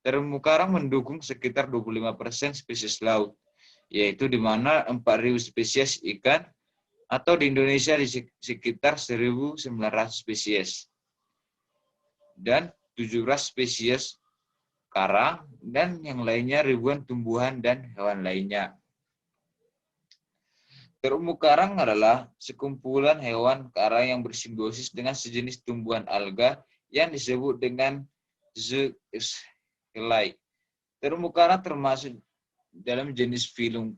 Terumbu karang mendukung sekitar 25% spesies laut, yaitu di mana 4.000 spesies ikan, atau di Indonesia di sekitar 1.900 spesies, dan 17 spesies karang, dan yang lainnya ribuan tumbuhan dan hewan lainnya. Terumbu karang adalah sekumpulan hewan karang yang bersimbiosis dengan sejenis tumbuhan alga yang disebut dengan zooxanthellae. Terumbu karang termasuk dalam jenis filum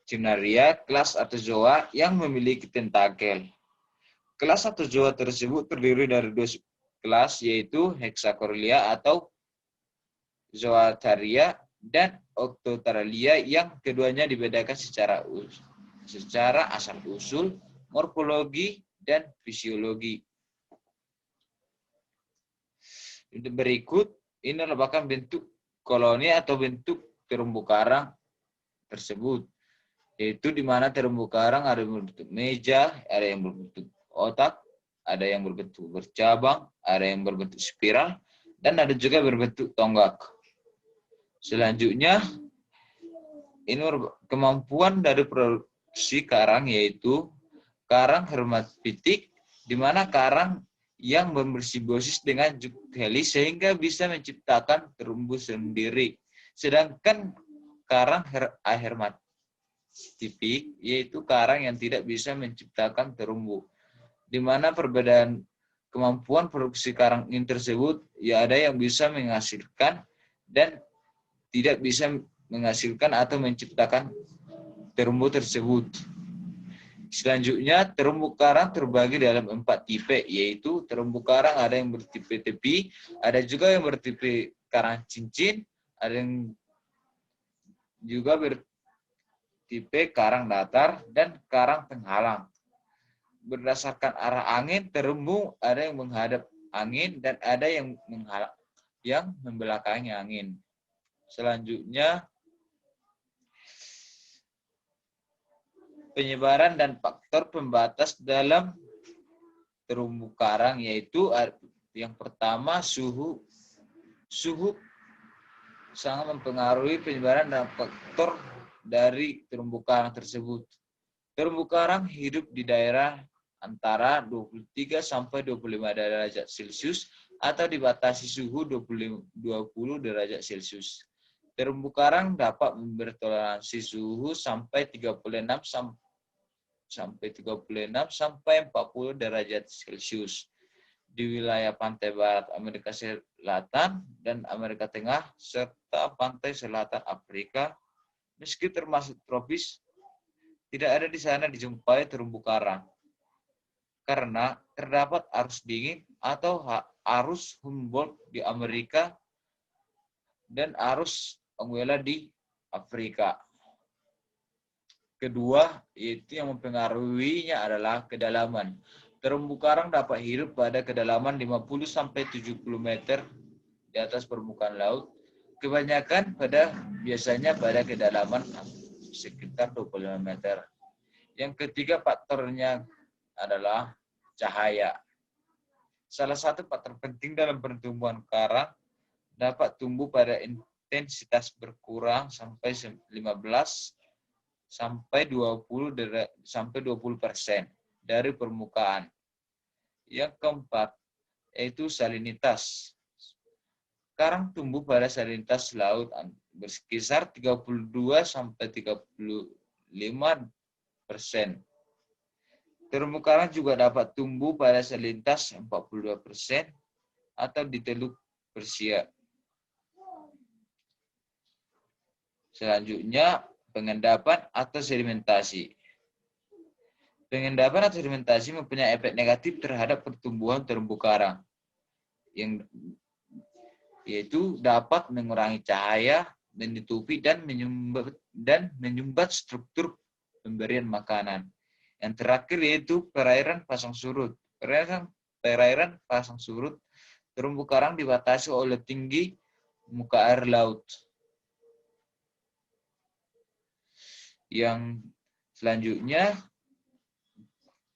Cnidaria, kelas atau zoa yang memiliki tentakel. Kelas atau zoa tersebut terdiri dari 2 kelas, yaitu Hexacoryllia atau Zooxanthellae dan Octotaralia, yang keduanya dibedakan secara asal-usul, morfologi, dan fisiologi. Berikut ini merupakan bentuk koloni atau bentuk terumbu karang tersebut, yaitu di mana terumbu karang ada yang berbentuk meja, ada yang berbentuk otak, ada yang berbentuk bercabang, ada yang berbentuk spiral, dan ada juga berbentuk tonggak. Selanjutnya, ini kemampuan dari produksi karang, yaitu karang hermafroditik, di mana karang yang bersimbiosis dengan zooxanthellae sehingga bisa menciptakan terumbu sendiri. Sedangkan karang ahermafroditik yaitu karang yang tidak bisa menciptakan terumbu. Di mana perbedaan kemampuan produksi karang ini tersebut, ya ada yang bisa menghasilkan dan tidak bisa menghasilkan atau menciptakan terumbu tersebut. Selanjutnya, terumbu karang terbagi dalam 4 tipe, yaitu terumbu karang ada yang bertipe tepi, ada juga yang bertipe karang cincin, ada yang juga bertipe karang datar, dan karang penghalang. Berdasarkan arah angin, terumbu ada yang menghadap angin dan ada yang membelakangi angin. Selanjutnya, penyebaran dan faktor pembatas dalam terumbu karang, yaitu yang pertama suhu. Suhu sangat mempengaruhi penyebaran dan faktor dari terumbu karang tersebut. Terumbu karang hidup di daerah antara 23 sampai 25 derajat Celcius atau dibatasi suhu 20 derajat Celcius. Terumbu karang dapat bertoleransi suhu sampai 36 sampai 40 derajat Celcius di wilayah pantai barat Amerika Selatan dan Amerika Tengah serta pantai selatan Afrika. Meski termasuk tropis, tidak ada di sana dijumpai terumbu karang karena terdapat arus dingin atau arus Humboldt di Amerika dan arus Anguilla di Afrika. Kedua, yaitu yang mempengaruhinya adalah kedalaman. Terumbu karang dapat hidup pada kedalaman 50 sampai 70 meter di atas permukaan laut. Kebanyakan biasanya pada kedalaman sekitar 25 meter. Yang ketiga faktornya adalah cahaya. Salah satu faktor penting dalam pertumbuhan karang dapat tumbuh pada intensitas berkurang sampai 15 sampai 20% dari permukaan. Yang keempat yaitu salinitas. Karang tumbuh pada salinitas laut berkisar 32 sampai 35%. Terumbu karang juga dapat tumbuh pada salinitas 42% atau di Teluk Persia. Selanjutnya, pengendapan atau sedimentasi. Pengendapan atau sedimentasi mempunyai efek negatif terhadap pertumbuhan terumbu karang, yaitu dapat mengurangi cahaya, menutupi dan menyumbat struktur pemberian makanan. Yang terakhir yaitu perairan pasang surut. Perairan pasang surut, terumbu karang dibatasi oleh tinggi muka air laut. Yang selanjutnya,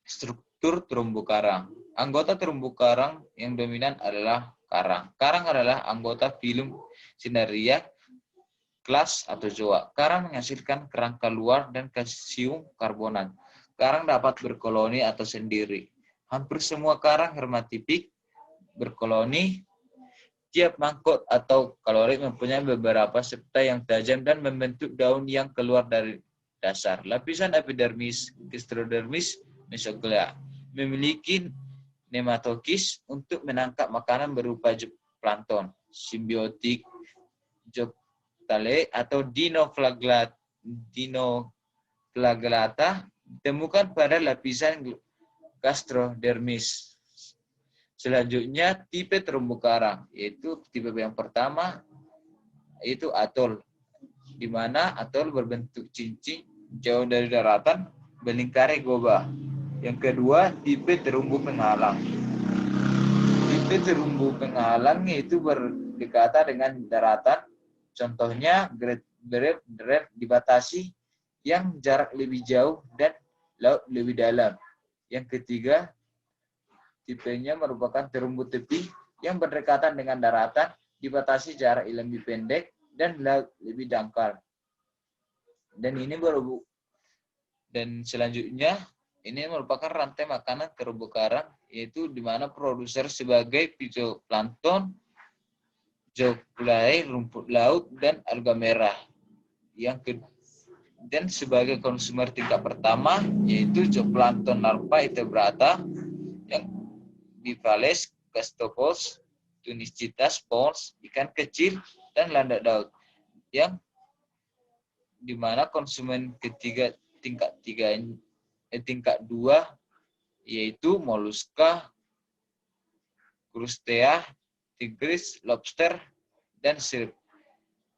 struktur terumbu karang. Anggota terumbu karang yang dominan adalah karang. Karang adalah anggota filum Cnidaria kelas atau zoa. Karang menghasilkan kerangka luar dan kalsium karbonat. Karang dapat berkoloni atau sendiri. Hampir semua karang hermatipik berkoloni. Tiap mangkok atau kalorit mempunyai beberapa septa yang tajam dan membentuk daun yang keluar dari dasar. Lapisan epidermis, gastrodermis, mesoglea memiliki nematokis untuk menangkap makanan berupa plankton. Simbiotik Joctale atau Dinoflagellata ditemukan pada lapisan gastrodermis. Selanjutnya tipe terumbu karang, yaitu tipe yang pertama yaitu atol, di mana atol berbentuk cincin jauh dari daratan melingkari goba. Yang kedua tipe terumbu penghalang. Tipe terumbu penghalang yaitu berdekatan dengan daratan. Contohnya Great dibatasi yang jarak lebih jauh dan laut lebih dalam. Yang ketiga, tipenya merupakan terumbu tepi yang berdekatan dengan daratan, dibatasi jarak lebih pendek dan laut lebih dangkal. Dan selanjutnya ini merupakan rantai makanan terumbu karang, yaitu di mana produser sebagai fitoplankton, zooplankton, rumput laut, dan alga merah. Dan sebagai konsumer tingkat pertama, yaitu zooplankton larva invertebrata, yang Bivalves, Castopus, Tunicitas, Pons, ikan kecil, dan landak laut. Yang dimana konsumen ketiga tingkat 2 yaitu moluska, crustea, tigris, lobster, dan shrimp.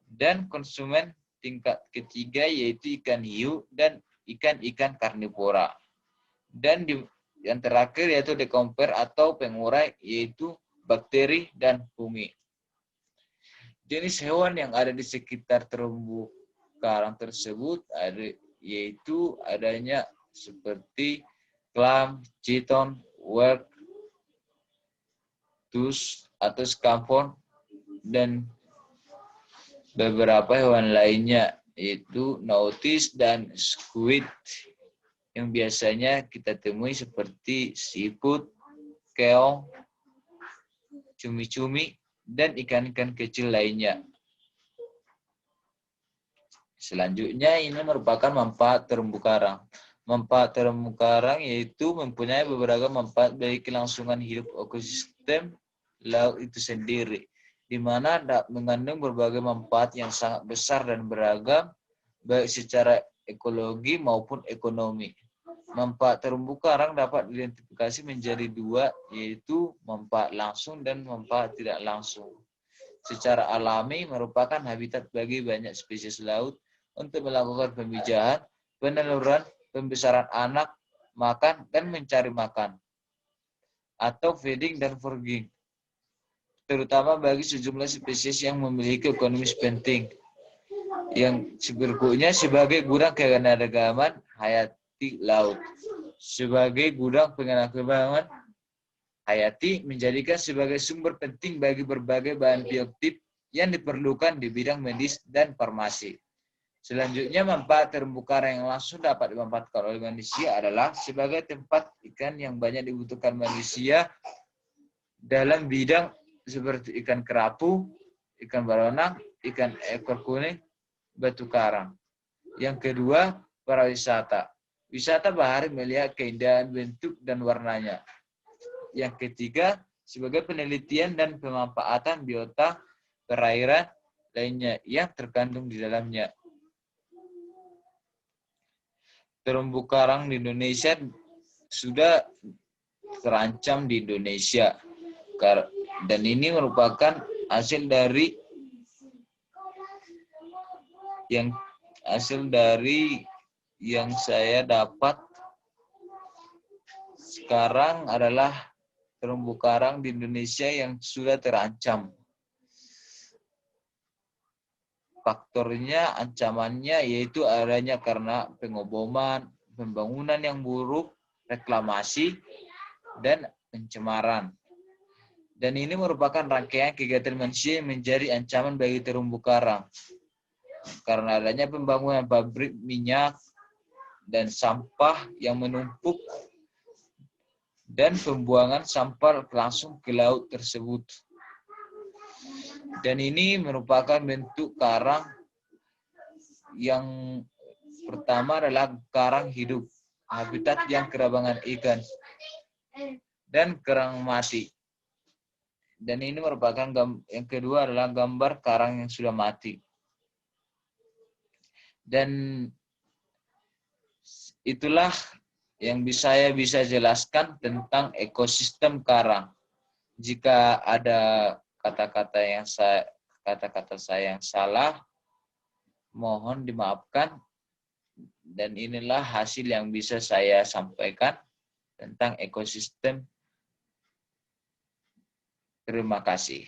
Dan konsumen tingkat ketiga yaitu ikan hiu dan ikan-ikan karnivora. Dan yang terakhir yaitu dekomper atau pengurai, yaitu bakteri dan fungi. Jenis hewan yang ada di sekitar terumbu karang tersebut yaitu adanya seperti clam, chiton, whelk, tus atau scampon, dan beberapa hewan lainnya yaitu nautis dan squid yang biasanya kita temui seperti siput, keong, cumi-cumi, dan ikan-ikan kecil lainnya. Selanjutnya ini merupakan manfaat terumbu karang. Manfaat terumbu karang yaitu mempunyai beberapa manfaat bagi kelangsungan hidup ekosistem laut itu sendiri, di mana mengandung berbagai manfaat yang sangat besar dan beragam, baik secara ekologi maupun ekonomi. Manfaat terumbu karang dapat diidentifikasi menjadi dua, yaitu manfaat langsung dan manfaat tidak langsung. Secara alami merupakan habitat bagi banyak spesies laut untuk melakukan pemijahan, peneluran, pembesaran anak, makan, dan mencari makan, atau feeding dan foraging, terutama bagi sejumlah spesies yang memiliki ekonomi penting. Yang berikutnya sebagai gudang keanekaragaman hayati laut. Sebagai gudang keanekaragaman hayati menjadikan sebagai sumber penting bagi berbagai bahan bioaktif yang diperlukan di bidang medis dan farmasi. Selanjutnya, manfaat terumbu karang yang langsung dapat dimanfaatkan oleh manusia adalah sebagai tempat ikan yang banyak dibutuhkan manusia dalam bidang seperti ikan kerapu, ikan baronang, ikan ekor kuning, batu karang. Yang kedua, pariwisata. Wisata bahari melihat keindahan bentuk dan warnanya. Yang ketiga, sebagai penelitian dan pemanfaatan biota perairan lainnya yang terkandung di dalamnya. Terumbu karang di Indonesia sudah terancam di Indonesia. Dan ini merupakan hasil dari yang saya dapat sekarang adalah terumbu karang di Indonesia yang sudah terancam. Faktornya, ancamannya yaitu adanya karena pengoboman, pembangunan yang buruk, reklamasi, dan pencemaran. Dan ini merupakan rangkaian kegiatan manusia yang menjadi ancaman bagi terumbu karang. Karena adanya pembangunan pabrik minyak dan sampah yang menumpuk dan pembuangan sampah langsung ke laut tersebut. Dan ini merupakan bentuk karang yang pertama adalah karang hidup, habitat yang kerabangan ikan, dan kerang mati. Dan ini merupakan yang kedua adalah gambar karang yang sudah mati. Dan itulah yang saya bisa jelaskan tentang ekosistem karang. Jika ada kata-kata saya yang salah, mohon dimaafkan. Dan inilah hasil yang bisa saya sampaikan tentang ekosistem. Terima kasih.